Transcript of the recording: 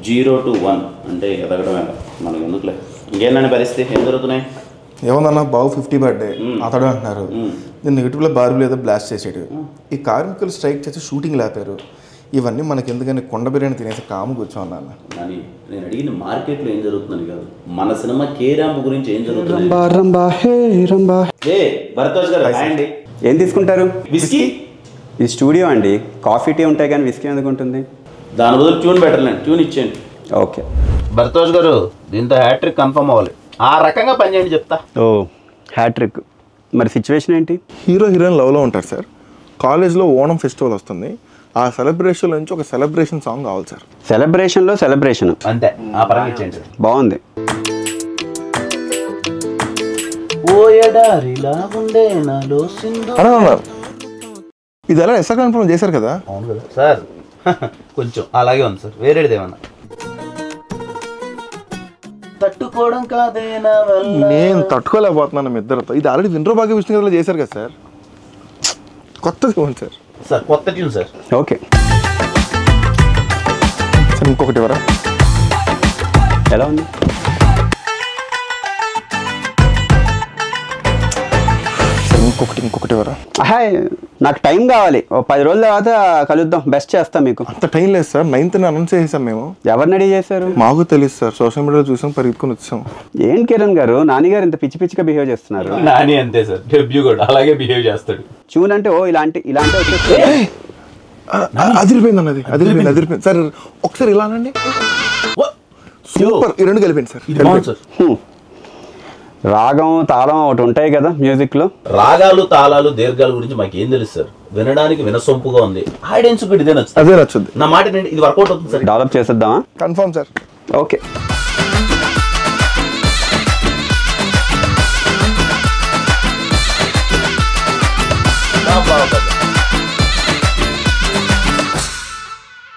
0 to 1 అంటే ఎదగడమే మనకి ఎందుకులే. ఇంకేంటంటే పరిస్థితి ఏం జరుగుతున్నాయి? ఏమన్నా బాబు 50 బర్త్డే అతడు అంటున్నారు. నేను నెగిటివ్లో బార్బులు ఏదో బ్లాస్ట్ చేసాడు. ఈ కార్మికులు స్ట్రైక్ చేసి షూటింగ్ లేపారు. ఇవన్నీ మనకి ఎందుకని కొండ బిర్యానీ తినేసి కాము కూర్చోన్నాను. కానీ నేను అడిగిన మార్కెట్లో ఏం జరుగుతుందని కాదు, మన సినిమా కేరాంప్ గురించి ఏం జరుగుతుంది. భరద్వాజ్ గారు అండి, ఏం తీసుకుంటారు? విస్కీ. ఇది స్టూడియో అండి, కాఫీ టీ ఉంటాయి కానీ విస్కీ ఎందుకు ఉంటుంది? దాని బదులు ట్యూన్ పెట్టలేండి, ట్యూన్ ఇచ్చేయండి. ఓకే భరద్వాజ్ గారు, దీంతో హ్యాట్రిక్ కన్ఫర్మ్ అవ్వాలి. ఆ రకంగా పనిచేయండి చెప్తా. ఓ హ్యాట్రిక్. మరి సిచ్యువేషన్ ఏంటి? హీరో హీరోయిన్ లవ్లో ఉంటారు సార్. కాలేజ్లో ఓణం ఫెస్టివల్ వస్తుంది. ఆ సెలబ్రేషన్ నుంచి ఒక సెలబ్రేషన్ సాంగ్ కావాలి సార్. సెలబ్రేషన్లో సెలబ్రేషన్ అంతే, ఆ పరంగా ఇచ్చేయండి సార్. బాగుంది. ఇది ఎలా ఎస్ఆర్ కన్ఫర్మ్ చేశారు కదా? అవును కదా సార్. కొంచెం అలాగే ఉంది సార్, వేరేది ఏమన్నా తట్టుకోవడం కాదేనా? నేను తట్టుకోలేకపోతున్నాను మీ ఇద్దరితో. ఇది ఆల్రెడీ విండ్రో భాగ్య విష్ణు గారు చేశారు కదా సార్. కొత్తది ఉంది సార్. సార్ కొత్త ట్యూన్ సార్. ఓకే సార్ ఇంకొకటి ఎవరా? ఎలా ఉంది? ఇంకొకటి ఎవరా? హాయ్, నాకు టైం కావాలి. ఓ 10 రోజుల తర్వాత కలుద్దాం. బెస్ట్ చేస్తాం మీకు. అంత టైం లేదు సార్. 9th అనౌన్స్ చేసాం మేము. ఎవరిని రెడీ చేశారు? మాకు తెలుసు సార్, సోషల్ మీడియాలో చూసాం, పరిగెత్తుకుని వచ్చాం. ఏం కిరణ్ గారు, నాని గారు ఇంత పిచ్చి పిచ్చిగా బిహేవ్ చేస్తున్నారు. నాని అంతే సార్, డెబ్యూ కూడా అలాగే బిహేవ్ చేస్తాడు. ట్యూన్ అంటే ఓ ఇలాంటి వచ్చేస్తే అదిరిపోయింది అన్నది. అదిరిపోయింది సార్. ఒకసారి ఇలా అనండి. సూపర్. ఈ రెండు కలిపింది సార్. రాగం తాళం ఒకటి ఉంటాయి కదా మ్యూజిక్ లో. రాగాలు తాళాలు దీర్ఘాల గురించి మాకు ఏం తెలుసు సార్. వినడానికి వినసొంపుగా ఉంది. ఆడియన్స్ కూడా ఇదే నచ్చుతుంది. అదే నచ్చుద్ది. నా మాట ఇది వర్కౌట్ అవుతుంది సార్. డెవలప్ చేసేద్దామా? Confirm sir. ఓకే.